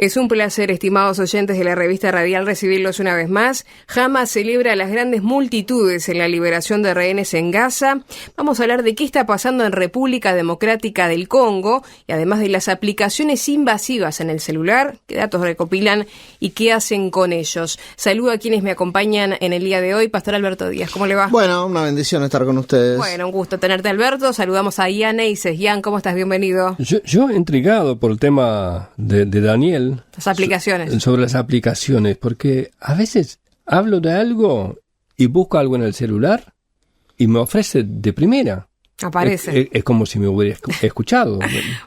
Es un placer, estimados oyentes de la revista Radial, recibirlos una vez más. Hamas celebra las grandes multitudes en la liberación de rehenes en Gaza. Vamos a hablar de qué está pasando en República Democrática del Congo y además de las aplicaciones invasivas en el celular, qué datos recopilan y qué hacen con ellos. Saludo a quienes me acompañan en el día de hoy. Pastor Alberto Díaz, ¿cómo le va? Bueno, una bendición estar con ustedes. Bueno, un gusto tenerte, Alberto. Saludamos a Ian Eises. Ian, ¿cómo estás? Bienvenido. Yo intrigado por el tema de Daniel. Las aplicaciones. Sobre las aplicaciones, porque a veces hablo de algo y busco algo en el celular y me ofrece de primera. Aparece. Es como si me hubiera escuchado.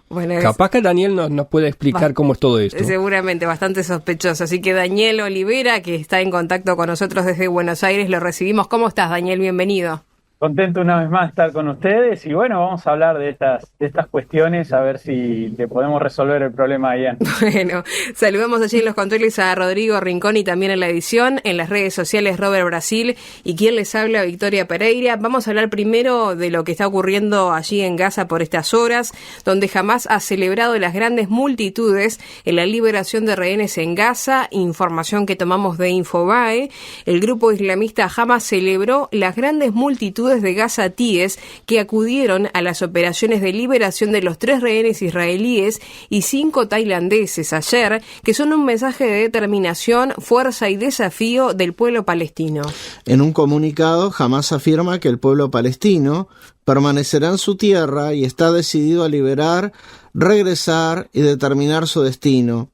Bueno, capaz que Daniel nos puede explicar cómo es todo esto. Seguramente, bastante sospechoso. Así que Daniel Olivera, que está en contacto con nosotros desde Buenos Aires, lo recibimos. ¿Cómo estás, Daniel? Bienvenido. Contento una vez más estar con ustedes y bueno, vamos a hablar de estas cuestiones a ver si le podemos resolver el problema, Ian. Bueno, saludamos allí en los controles a Rodrigo Rincón y también en la edición, en las redes sociales Robert Brasil y quien les habla, Victoria Pereira. Vamos a hablar primero de lo que está ocurriendo allí en Gaza por estas horas, donde Hamas ha celebrado las grandes multitudes en la liberación de rehenes en Gaza, información que tomamos de Infobae. El grupo islamista Hamas celebró las grandes multitudes de gazatíes que acudieron a las operaciones de liberación de los 3 rehenes israelíes y 5 tailandeses ayer, que son un mensaje de determinación, fuerza y desafío del pueblo palestino. En un comunicado, Hamas afirma que el pueblo palestino permanecerá en su tierra y está decidido a liberar, regresar y determinar su destino.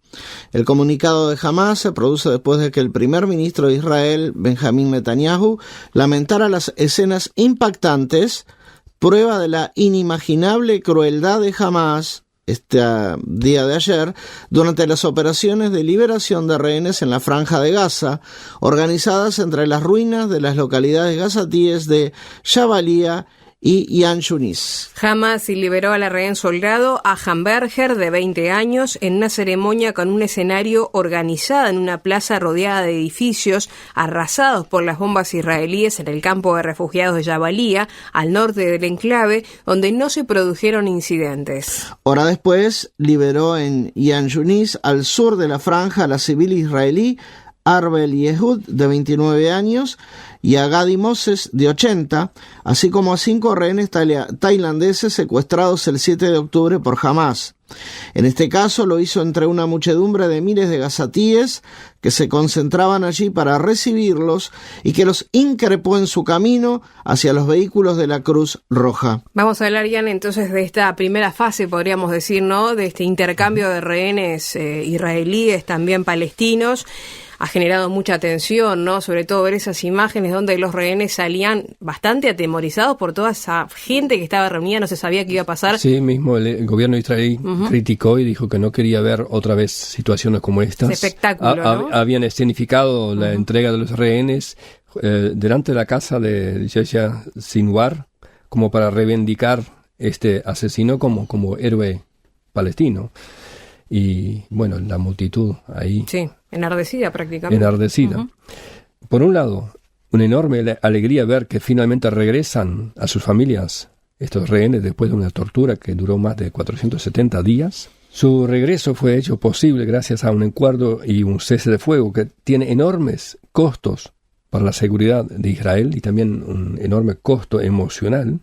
El comunicado de Hamas se produce después de que el primer ministro de Israel, Benjamín Netanyahu, lamentara las escenas impactantes, prueba de la inimaginable crueldad de Hamas, este día de ayer, durante las operaciones de liberación de rehenes en la Franja de Gaza, organizadas entre las ruinas de las localidades gazatíes de Jabalia y Yan Yunis. Hamas liberó a la rehén soldado a Hamberger, de 20 años, en una ceremonia con un escenario organizada en una plaza rodeada de edificios arrasados por las bombas israelíes en el campo de refugiados de Jabalia, al norte del enclave, donde no se produjeron incidentes. Hora después, liberó en Yan Yunis, al sur de la franja, a la civil israelí Arbel Yehud, de 29 años, y a Gadi Moses, de 80, así como a 5 rehenes tailandeses secuestrados el 7 de octubre por Hamas. En este caso lo hizo entre una muchedumbre de miles de gazatíes que se concentraban allí para recibirlos y que los increpó en su camino hacia los vehículos de la Cruz Roja. Vamos a hablar, Ian, entonces de esta primera fase, podríamos decir, ¿no?, de este intercambio de rehenes israelíes, también palestinos. Ha generado mucha tensión, ¿no? Sobre todo ver esas imágenes donde los rehenes salían bastante atemorizados por toda esa gente que estaba reunida, no se sabía qué iba a pasar. Sí, mismo el gobierno israelí criticó y dijo que no quería ver otra vez situaciones como estas. Ese espectáculo, ¿no? Habían escenificado la entrega de los rehenes delante de la casa de Yahya Sinwar como para reivindicar este asesino como héroe palestino. Y bueno, la multitud ahí. Sí, enardecida prácticamente. Enardecida. Por un lado, una enorme alegría ver que finalmente regresan a sus familias estos rehenes después de una tortura que duró más de 470 días. Su regreso fue hecho posible gracias a un acuerdo y un cese de fuego que tiene enormes costos para la seguridad de Israel y también un enorme costo emocional.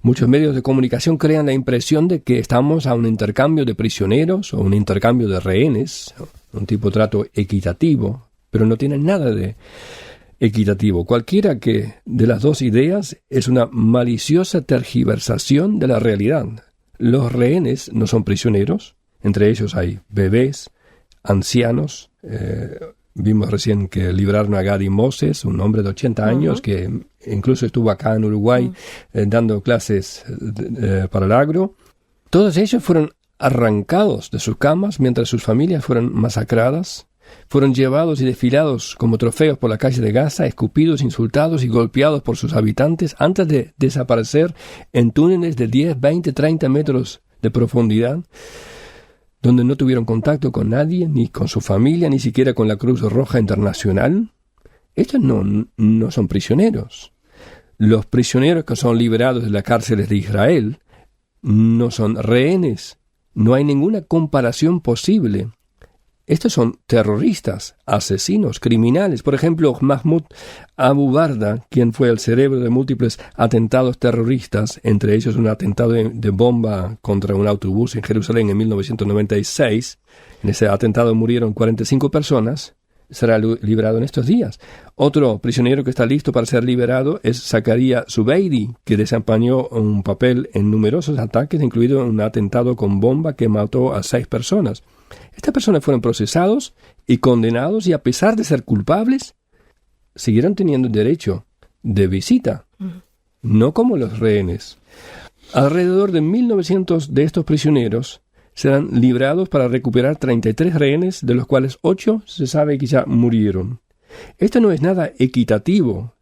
Muchos medios de comunicación crean la impresión de que estamos a un intercambio de prisioneros o un intercambio de rehenes, un tipo de trato equitativo, pero no tiene nada de equitativo. Cualquiera que de las dos ideas es una maliciosa tergiversación de la realidad. Los rehenes no son prisioneros, entre ellos hay bebés, ancianos. Vimos recién que liberaron a Gadi Moses, un hombre de 80 años que incluso estuvo acá en Uruguay dando clases para el agro. Todos ellos fueron arrancados de sus camas mientras sus familias fueron masacradas. Fueron llevados y desfilados como trofeos por la calle de Gaza, escupidos, insultados y golpeados por sus habitantes antes de desaparecer en túneles de 10, 20, 30 metros de profundidad, donde no tuvieron contacto con nadie, ni con su familia, ni siquiera con la Cruz Roja Internacional. Estos no son prisioneros. Los prisioneros que son liberados de las cárceles de Israel no son rehenes. No hay ninguna comparación posible Estos son terroristas, asesinos, criminales. Por ejemplo, Mahmoud Abu Barda, quien fue el cerebro de múltiples atentados terroristas, entre ellos un atentado de bomba contra un autobús en Jerusalén en 1996. En ese atentado murieron 45 personas. Será liberado en estos días. Otro prisionero que está listo para ser liberado es Zakaria Zubeidi, que desempeñó un papel en numerosos ataques, incluido un atentado con bomba que mató a 6 personas. Estas personas fueron procesados y condenados, y a pesar de ser culpables, siguieron teniendo derecho de visita, no como los rehenes. Alrededor de 1.900 de estos prisioneros serán librados para recuperar 33 rehenes, de los cuales 8 se sabe que ya murieron. Esto no es nada equitativo.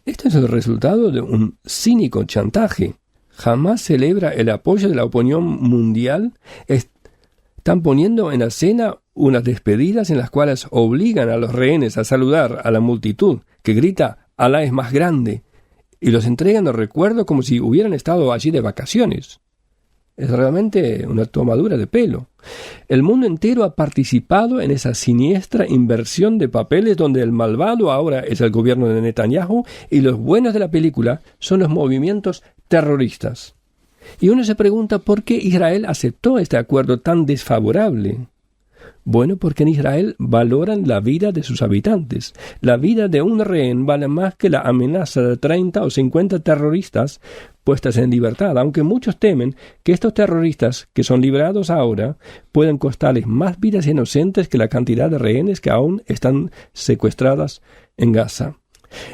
Esto es el resultado de un cínico chantaje. Jamás celebra el apoyo de la opinión mundial. Están poniendo en escena unas despedidas en las cuales obligan a los rehenes a saludar a la multitud que grita «Alá es más grande», y los entregan el recuerdo como si hubieran estado allí de vacaciones. Es realmente una tomadura de pelo. El mundo entero ha participado en esa siniestra inversión de papeles, donde el malvado ahora es el gobierno de Netanyahu y los buenos de la película son los movimientos terroristas. Y uno se pregunta por qué Israel aceptó este acuerdo tan desfavorable. Bueno, porque en Israel valoran la vida de sus habitantes. La vida de un rehén vale más que la amenaza de 30 o 50 terroristas puestas en libertad, aunque muchos temen que estos terroristas que son liberados ahora pueden costarles más vidas inocentes que la cantidad de rehenes que aún están secuestradas en Gaza.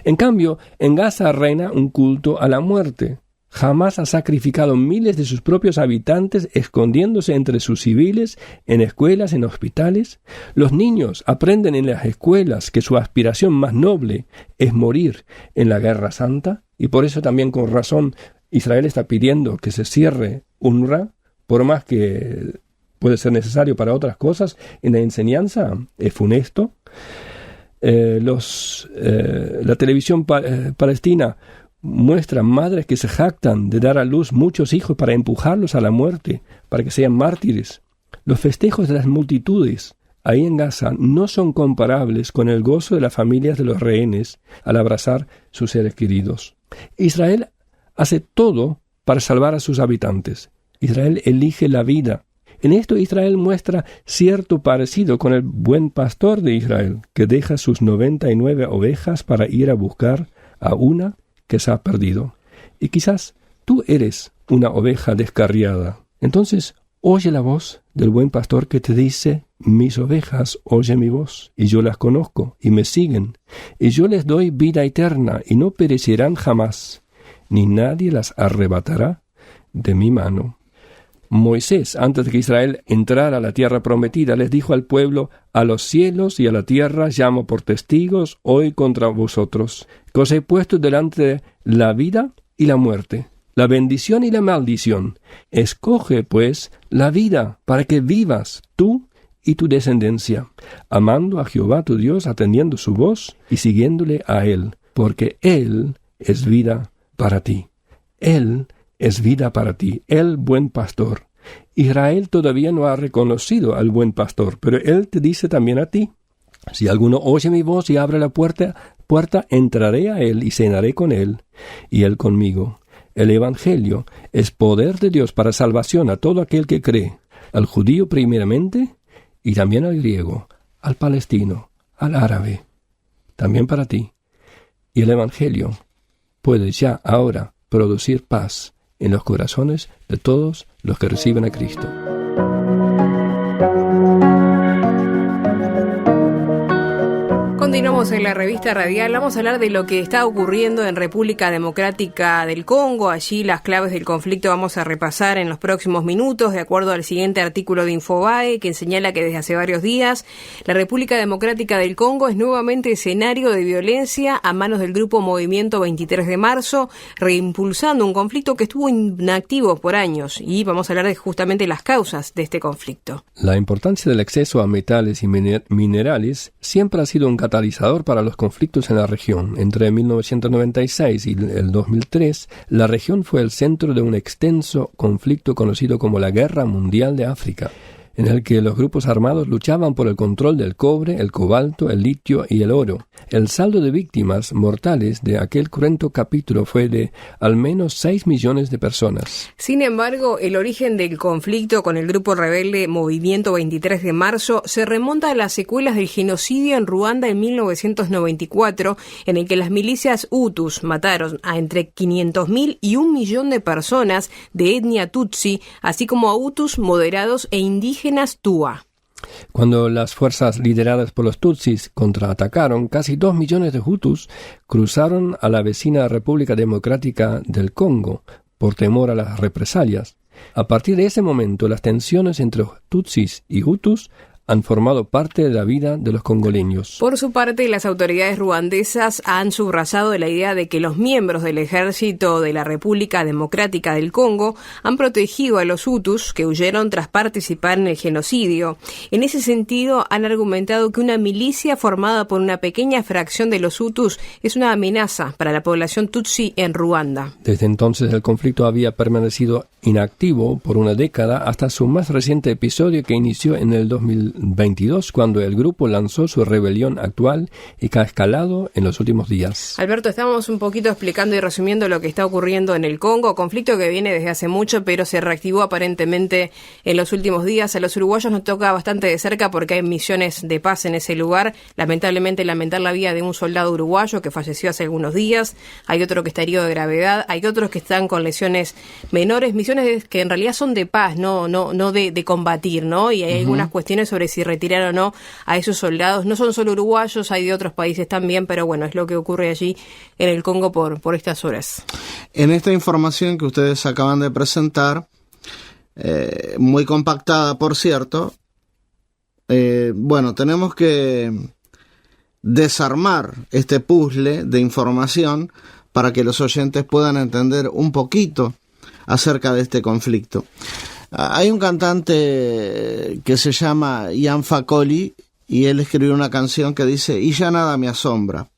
En cambio, en Gaza reina un culto a la muerte. Hamás ha sacrificado miles de sus propios habitantes escondiéndose entre sus civiles, en escuelas, en hospitales. Los niños aprenden en las escuelas que su aspiración más noble es morir en la Guerra Santa, y por eso también con razón Israel está pidiendo que se cierre UNRWA, por más que puede ser necesario para otras cosas. En la enseñanza es funesto. La televisión palestina muestra madres que se jactan de dar a luz muchos hijos para empujarlos a la muerte, para que sean mártires. Los festejos de las multitudes ahí en Gaza no son comparables con el gozo de las familias de los rehenes al abrazar sus seres queridos. Israel hace todo para salvar a sus habitantes. Israel elige la vida. En esto Israel muestra cierto parecido con el buen pastor de Israel, que deja sus 99 ovejas para ir a buscar a una que se ha perdido. Y quizás tú eres una oveja descarriada. Entonces, oye la voz del buen pastor que te dice: mis ovejas oyen mi voz, y yo las conozco, y me siguen, y yo les doy vida eterna, y no perecerán jamás, ni nadie las arrebatará de mi mano. Moisés, antes de que Israel entrara a la tierra prometida, les dijo al pueblo: a los cielos y a la tierra llamo por testigos hoy contra vosotros, que os he puesto delante la vida y la muerte, la bendición y la maldición. Escoge, pues, la vida, para que vivas tú y tu descendencia, amando a Jehová tu Dios, atendiendo su voz y siguiéndole a Él, porque Él es vida para ti. Él es vida para ti, el buen pastor. Israel todavía no ha reconocido al buen pastor, pero Él te dice también a ti: si alguno oye mi voz y abre la puerta, entraré a Él y cenaré con Él, y Él conmigo. El Evangelio es poder de Dios para salvación a todo aquel que cree, al judío primeramente, y también al griego, al palestino, al árabe, también para ti. Y el Evangelio puede ya ahora producir paz en los corazones de todos los que reciben a Cristo. Continuamos en la revista radial. Vamos a hablar de lo que está ocurriendo en República Democrática del Congo. Allí las claves del conflicto vamos a repasar en los próximos minutos, de acuerdo al siguiente artículo de Infobae, que señala que desde hace varios días la República Democrática del Congo es nuevamente escenario de violencia a manos del grupo Movimiento 23 de Marzo, reimpulsando un conflicto que estuvo inactivo por años. Y vamos a hablar de justamente las causas de este conflicto. La importancia del acceso a metales y minerales siempre ha sido un catalizador para los conflictos en la región. Entre 1996 y el 2003, la región fue el centro de un extenso conflicto conocido como la Guerra Mundial de África. en el que los grupos armados luchaban por el control del cobre, el cobalto, el litio y el oro. El saldo de víctimas mortales de aquel cruento capítulo fue de al menos 6 millones de personas. Sin embargo, el origen del conflicto con el grupo rebelde Movimiento 23 de Marzo se remonta a las secuelas del genocidio en Ruanda en 1994, en el que las milicias Hutus mataron a entre 500.000 y 1 millón de personas de etnia Tutsi, así como a Hutus moderados e indígenas Tua. Cuando las fuerzas lideradas por los Tutsis contraatacaron, casi 2 millones de Hutus cruzaron a la vecina República Democrática del Congo por temor a las represalias. A partir de ese momento, las tensiones entre Tutsis y Hutus han formado parte de la vida de los congoleños. Por su parte, las autoridades ruandesas han subrayado la idea de que los miembros del ejército de la República Democrática del Congo han protegido a los Hutus que huyeron tras participar en el genocidio. En ese sentido, han argumentado que una milicia formada por una pequeña fracción de los Hutus es una amenaza para la población Tutsi en Ruanda. Desde entonces, el conflicto había permanecido inactivo por una década hasta su más reciente episodio que inició en el 2022, cuando el grupo lanzó su rebelión actual y que ha escalado en los últimos días. Alberto, estamos un poquito explicando y resumiendo lo que está ocurriendo en el Congo, conflicto que viene desde hace mucho, pero se reactivó aparentemente en los últimos días. A los uruguayos nos toca bastante de cerca porque hay misiones de paz en ese lugar. Lamentablemente, lamentar la vida de un soldado uruguayo que falleció hace algunos días. Hay otro que está herido de gravedad. Hay otros que están con lesiones menores, misiones que en realidad son de paz, no de combatir, ¿no? Y hay algunas cuestiones sobre si retirar o no a esos soldados. No son solo uruguayos, hay de otros países también, pero bueno, es lo que ocurre allí en el Congo por estas horas. En esta información que ustedes acaban de presentar, muy compactada, por cierto, tenemos que desarmar este puzzle de información para que los oyentes puedan entender un poquito acerca de este conflicto. Hay un cantante que se llama Ian Facoli y él escribió una canción que dice: y ya nada me asombra.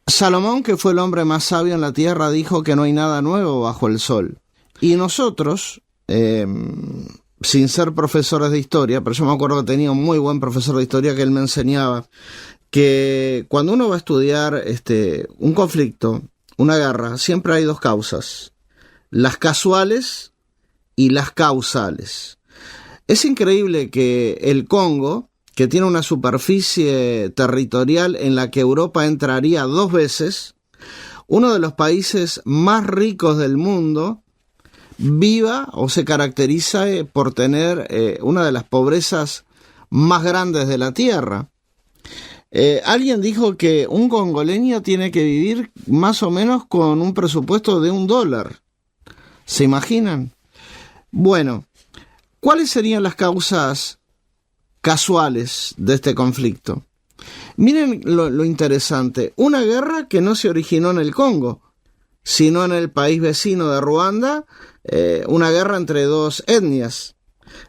Salomón, que fue el hombre más sabio en la tierra, dijo que no hay nada nuevo bajo el sol. Y nosotros, sin ser profesores de historia, pero yo me acuerdo que tenía un muy buen profesor de historia que él me enseñaba que cuando uno va a estudiar un conflicto, una guerra, siempre hay dos causas: las casuales y las causales. Es increíble que el Congo, que tiene una superficie territorial en la que Europa entraría 2 veces, uno de los países más ricos del mundo, viva o se caracteriza por tener una de las pobrezas más grandes de la tierra. Alguien dijo que un congoleño tiene que vivir más o menos con un presupuesto de $1. ¿Se imaginan? Bueno, ¿cuáles serían las causas casuales de este conflicto? Miren lo interesante. Una guerra que no se originó en el Congo, sino en el país vecino de Ruanda, una guerra entre 2 etnias.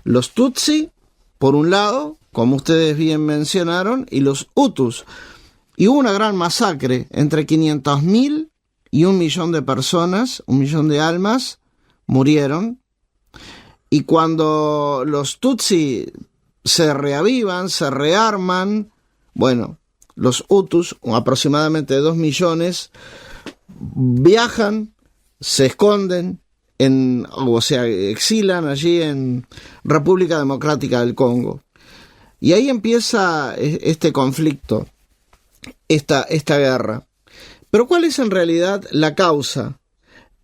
Los Tutsi, por un lado, como ustedes bien mencionaron, y los Hutus. Y hubo una gran masacre, entre 500.000 y 1 millón de personas, 1 millón de almas, murieron. Y cuando los Tutsi se reavivan, se rearman, los Hutus, aproximadamente 2 millones, viajan, se esconden, exilan allí en República Democrática del Congo. Y ahí empieza este conflicto, esta guerra. Pero ¿cuál es en realidad la causa?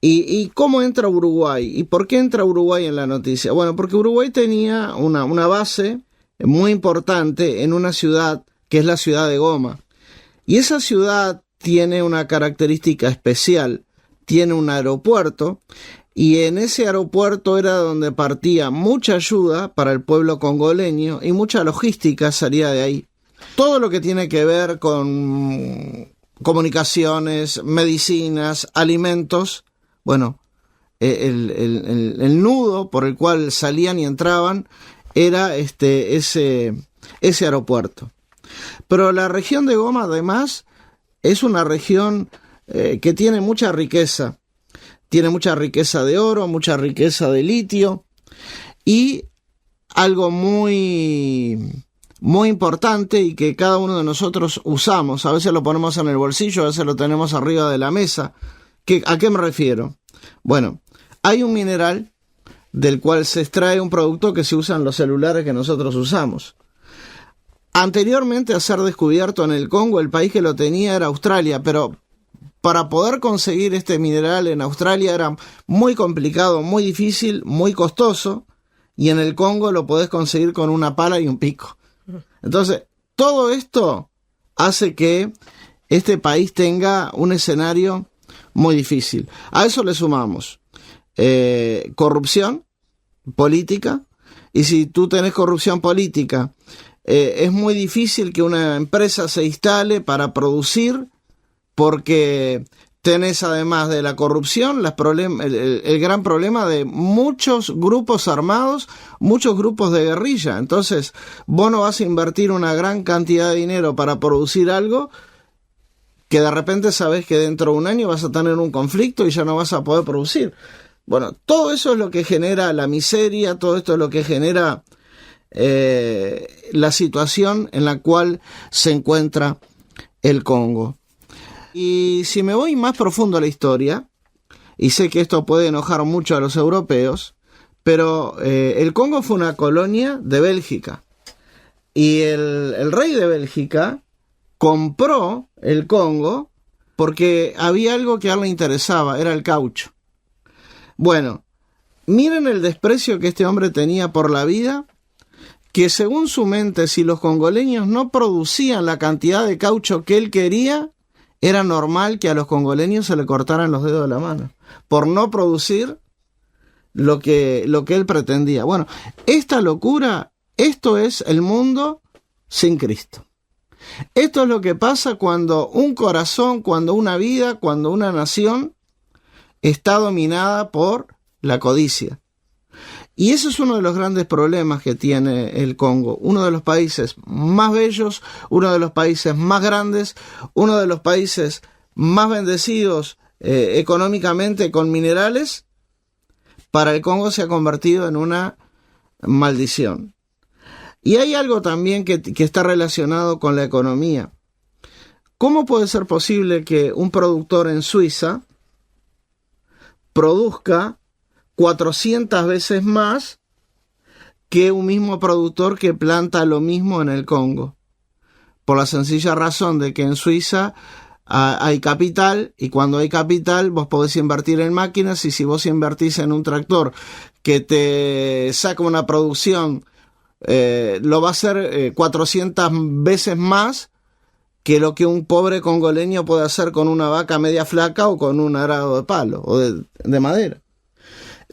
¿Y cómo entra Uruguay? ¿Y por qué entra Uruguay en la noticia? Bueno, porque Uruguay tenía una base muy importante en una ciudad que es la ciudad de Goma. Y esa ciudad tiene una característica especial, tiene un aeropuerto, y en ese aeropuerto era donde partía mucha ayuda para el pueblo congoleño y mucha logística salía de ahí. Todo lo que tiene que ver con comunicaciones, medicinas, alimentos, el nudo por el cual salían y entraban era ese aeropuerto. Pero la región de Goma, además, es una región que tiene mucha riqueza. Tiene mucha riqueza de oro, mucha riqueza de litio. Y algo muy importante y que cada uno de nosotros usamos. A veces lo ponemos en el bolsillo, a veces lo tenemos arriba de la mesa. ¿A qué me refiero? Bueno, hay un mineral del cual se extrae un producto que se usa en los celulares que nosotros usamos. Anteriormente a ser descubierto en el Congo, el país que lo tenía era Australia, pero para poder conseguir este mineral en Australia era muy complicado, muy difícil, muy costoso, y en el Congo lo podés conseguir con una pala y un pico. Entonces, todo esto hace que este país tenga un escenario muy difícil. A eso le sumamos corrupción política, y si tú tenés corrupción política, es muy difícil que una empresa se instale para producir, porque tenés, además de la corrupción, el gran problema de muchos grupos armados, muchos grupos de guerrilla. Entonces, vos no vas a invertir una gran cantidad de dinero para producir algo que de repente sabés que dentro de un año vas a tener un conflicto y ya no vas a poder producir. Bueno, todo eso es lo que genera la miseria, todo esto es lo que genera la situación en la cual se encuentra el Congo. Y si me voy más profundo a la historia, y sé que esto puede enojar mucho a los europeos, pero el Congo fue una colonia de Bélgica. Y el rey de Bélgica compró el Congo porque había algo que a él le interesaba, era el caucho. Bueno, miren el desprecio que este hombre tenía por la vida, que según su mente, si los congoleños no producían la cantidad de caucho que él quería, era normal que a los congoleños se le cortaran los dedos de la mano por no producir lo que él pretendía. Bueno, esta locura, esto es el mundo sin Cristo. Esto es lo que pasa cuando un corazón, cuando una vida, cuando una nación está dominada por la codicia. Y ese es uno de los grandes problemas que tiene el Congo, uno de los países más bellos, uno de los países más grandes, uno de los países más bendecidos económicamente con minerales. Para el Congo se ha convertido en una maldición. Y hay algo también que está relacionado con la economía. ¿Cómo puede ser posible que un productor en Suiza produzca 400 veces más que un mismo productor que planta lo mismo en el Congo? Por la sencilla razón de que en Suiza hay capital, y cuando hay capital vos podés invertir en máquinas, y si vos invertís en un tractor que te saca una producción, lo va a hacer 400 veces más que lo que un pobre congoleño puede hacer con una vaca media flaca o con un arado de palo o de madera.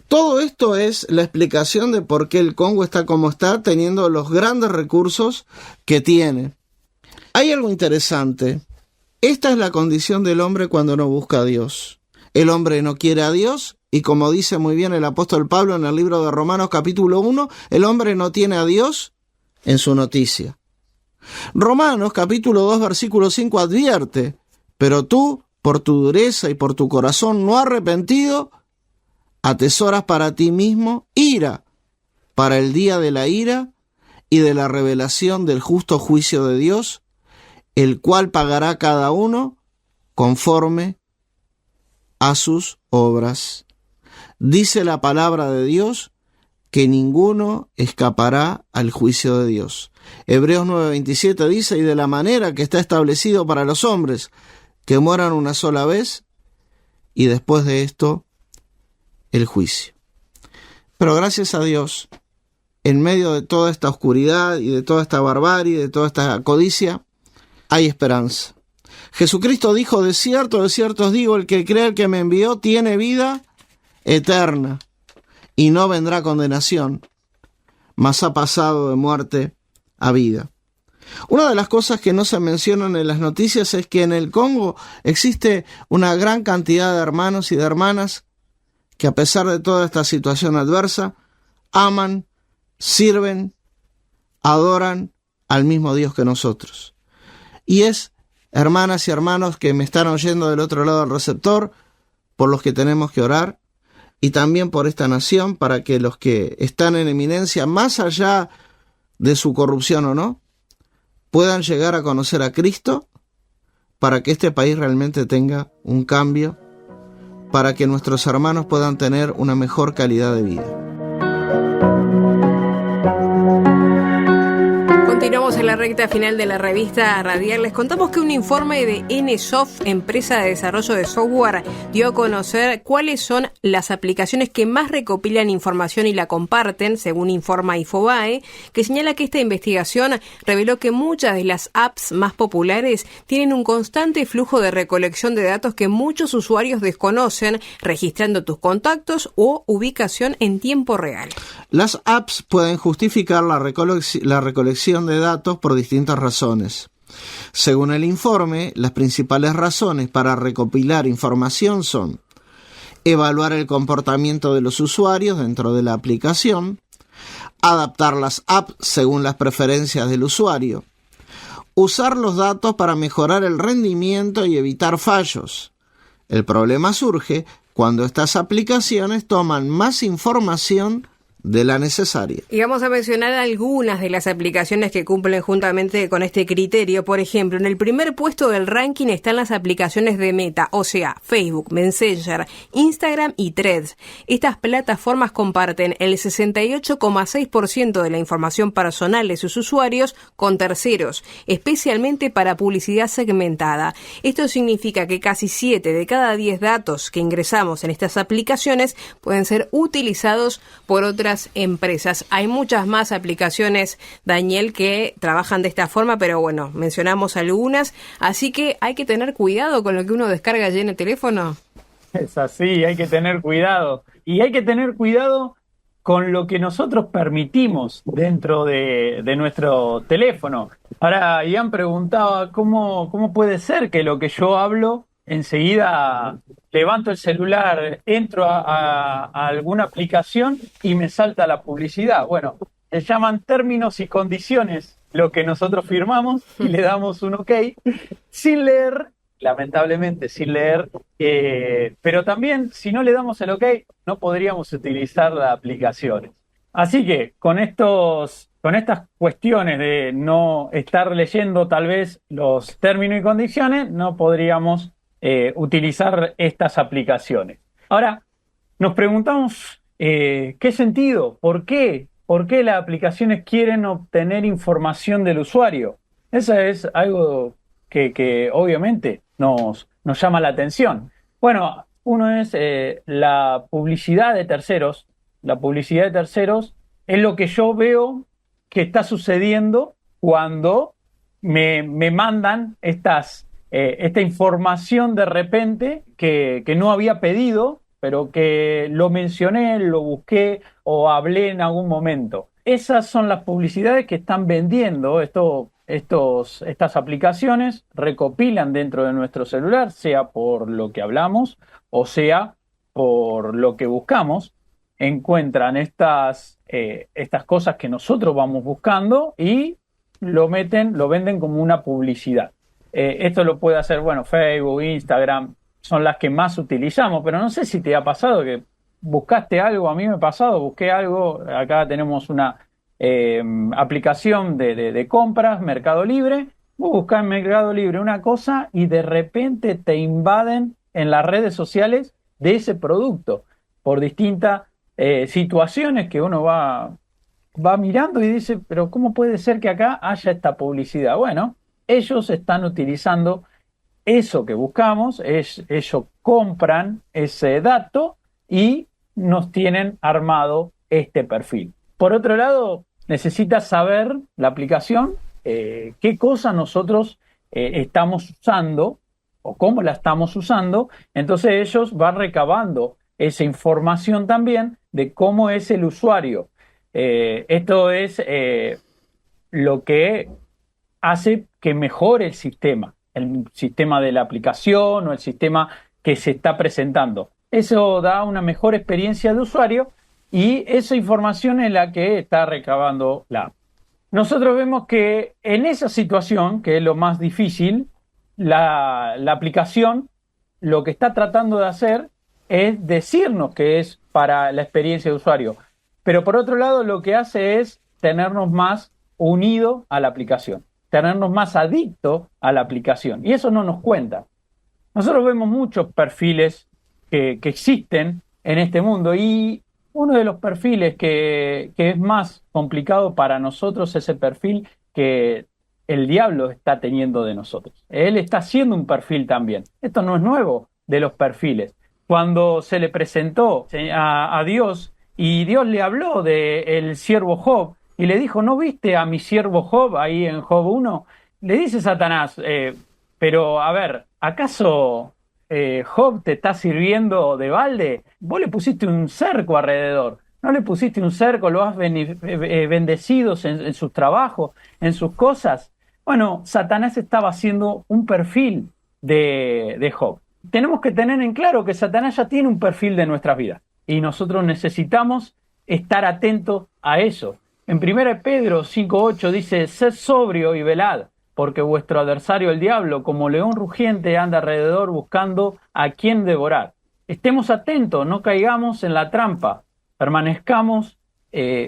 Todo esto es la explicación de por qué el Congo está como está, teniendo los grandes recursos que tiene. Hay algo interesante. Esta es la condición del hombre cuando no busca a Dios. El hombre no quiere a Dios, y como dice muy bien el apóstol Pablo en el libro de Romanos capítulo 1, el hombre no tiene a Dios en su noticia. Romanos capítulo 2 versículo 5 advierte: pero tú, por tu dureza y por tu corazón no arrepentido, atesoras para ti mismo ira para el día de la ira y de la revelación del justo juicio de Dios, el cual pagará cada uno conforme a sus obras. Dice la palabra de Dios que ninguno escapará al juicio de Dios. Hebreos 9:27 dice: y de la manera que está establecido para los hombres, que mueran una sola vez, y después de esto el juicio. Pero gracias a Dios, en medio de toda esta oscuridad y de toda esta barbarie, de toda esta codicia, hay esperanza. Jesucristo dijo: de cierto os digo, el que cree al que me envió tiene vida eterna, y no vendrá condenación, mas ha pasado de muerte a vida. Una de las cosas que no se mencionan en las noticias es que en el Congo existe una gran cantidad de hermanos y de hermanas que, a pesar de toda esta situación adversa, aman, sirven, adoran al mismo Dios que nosotros. Y es, hermanas y hermanos que me están oyendo del otro lado del receptor, por los que tenemos que orar, y también por esta nación, para que los que están en eminencia, más allá de su corrupción o no, puedan llegar a conocer a Cristo, para que este país realmente tenga un cambio, para que nuestros hermanos puedan tener una mejor calidad de vida. Continuamos en la recta final de la revista radial. Les contamos que un informe de NSoft, empresa de desarrollo de software, dio a conocer cuáles son las aplicaciones que más recopilan información y la comparten, según informa Infobae, que señala que esta investigación reveló que muchas de las apps más populares tienen un constante flujo de recolección de datos que muchos usuarios desconocen, registrando tus contactos o ubicación en tiempo real. Las apps pueden justificar la recolección de datos por distintas razones. Según el informe, las principales razones para recopilar información son evaluar el comportamiento de los usuarios dentro de la aplicación, adaptar las apps según las preferencias del usuario, usar los datos para mejorar el rendimiento y evitar fallos. El problema surge cuando estas aplicaciones toman más información de la necesaria. Y vamos a mencionar algunas de las aplicaciones que cumplen juntamente con este criterio. Por ejemplo, en el primer puesto del ranking están las aplicaciones de Meta, o sea, Facebook, Messenger, Instagram y Threads. Estas plataformas comparten el 68,6% de la información personal de sus usuarios con terceros, especialmente para publicidad segmentada. Esto significa que casi 7 de cada 10 datos que ingresamos en estas aplicaciones pueden ser utilizados por otras empresas. Hay muchas más aplicaciones, Daniel, que trabajan de esta forma, pero bueno, mencionamos algunas, así que hay que tener cuidado con lo que uno descarga allí en el teléfono. Es así, hay que tener cuidado. Y hay que tener cuidado con lo que nosotros permitimos dentro de nuestro teléfono. Ahora, Ian preguntaba cómo puede ser que lo que yo hablo, enseguida levanto el celular, entro a alguna aplicación y me salta la publicidad. Bueno, se llaman términos y condiciones lo que nosotros firmamos y le damos un OK sin leer, lamentablemente sin leer, pero también si no le damos el OK no podríamos utilizar las aplicaciones. Así que con estas cuestiones de no estar leyendo tal vez los términos y condiciones, no podríamos utilizar estas aplicaciones. Ahora, nos preguntamos ¿qué sentido? ¿Por qué? ¿Por qué las aplicaciones quieren obtener información del usuario? Eso es algo que obviamente nos llama la atención. Bueno, uno es la publicidad de terceros. La publicidad de terceros es lo que yo veo que está sucediendo cuando me mandan esta información de repente que no había pedido, pero que lo mencioné, lo busqué o hablé en algún momento. Esas son las publicidades que están vendiendo estas aplicaciones, recopilan dentro de nuestro celular, sea por lo que hablamos o sea por lo que buscamos, encuentran estas cosas que nosotros vamos buscando y lo venden como una publicidad. Esto lo puede hacer, Facebook, Instagram, son las que más utilizamos, pero no sé si te ha pasado que buscaste algo. A mí me ha pasado, busqué algo, acá tenemos una aplicación de compras, Mercado Libre. Vos buscás en Mercado Libre una cosa y de repente te invaden en las redes sociales de ese producto por distintas situaciones que uno va mirando y dice, pero ¿cómo puede ser que acá haya esta publicidad? Bueno, ellos están utilizando eso que buscamos, ellos compran ese dato y nos tienen armado este perfil. Por otro lado, necesita saber la aplicación qué cosa nosotros estamos usando o cómo la estamos usando. Entonces ellos van recabando esa información también de cómo es el usuario. Esto es lo que hace que mejore el sistema de la aplicación o el sistema que se está presentando. Eso da una mejor experiencia de usuario y esa información es la que está recabando la app. Nosotros vemos que en esa situación, que es lo más difícil, la aplicación lo que está tratando de hacer es decirnos que es para la experiencia de usuario. Pero por otro lado, lo que hace es tenernos más unidos a la aplicación, tenernos más adictos a la aplicación. Y eso no nos cuenta. Nosotros vemos muchos perfiles que existen en este mundo, y uno de los perfiles que es más complicado para nosotros es el perfil que el diablo está teniendo de nosotros. Él está haciendo un perfil también. Esto no es nuevo de los perfiles. Cuando se le presentó a Dios y Dios le habló del siervo Job y le dijo, ¿no viste a mi siervo Job ahí en Job 1? Le dice Satanás, pero a ver, ¿acaso Job te está sirviendo de balde? Vos le pusiste un cerco alrededor, no le pusiste un cerco, lo has bendecido en sus trabajos, en sus cosas. Bueno, Satanás estaba haciendo un perfil de Job. Tenemos que tener en claro que Satanás ya tiene un perfil de nuestras vidas y nosotros necesitamos estar atentos a eso. En 1 Pedro 5:8 dice, sed sobrio y velad, porque vuestro adversario el diablo, como león rugiente, anda alrededor buscando a quien devorar. Estemos atentos, no caigamos en la trampa, permanezcamos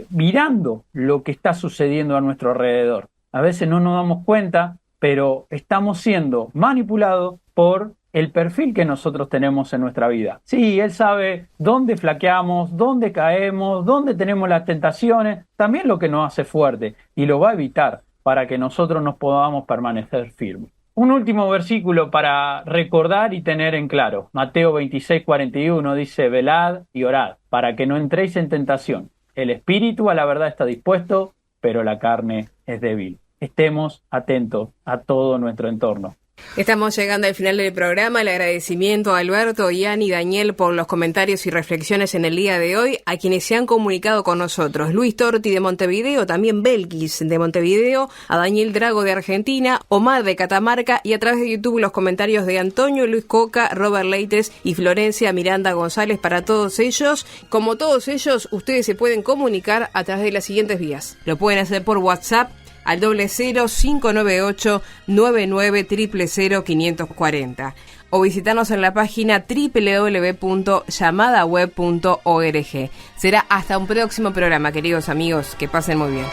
mirando lo que está sucediendo a nuestro alrededor. A veces no nos damos cuenta, pero estamos siendo manipulados por el perfil que nosotros tenemos en nuestra vida. Sí, Él sabe dónde flaqueamos, dónde caemos, dónde tenemos las tentaciones, también lo que nos hace fuerte, y lo va a evitar para que nosotros nos podamos permanecer firmes. Un último versículo para recordar y tener en claro. Mateo 26:41 dice, velad y orad, para que no entréis en tentación. El espíritu a la verdad está dispuesto, pero la carne es débil. Estemos atentos a todo nuestro entorno. Estamos llegando al final del programa. El agradecimiento a Alberto, Ian y Daniel por los comentarios y reflexiones en el día de hoy, a quienes se han comunicado con nosotros. Luis Torti de Montevideo, también Belkis de Montevideo, a Daniel Drago de Argentina, Omar de Catamarca, y a través de YouTube los comentarios de Antonio, Luis Coca, Robert Leites y Florencia Miranda González. Para todos ellos, como todos ellos, ustedes se pueden comunicar a través de las siguientes vías. Lo pueden hacer por WhatsApp al 00598-99000540 o visitarnos en la página www.llamadaweb.org. Será hasta un próximo programa, queridos amigos, que pasen muy bien.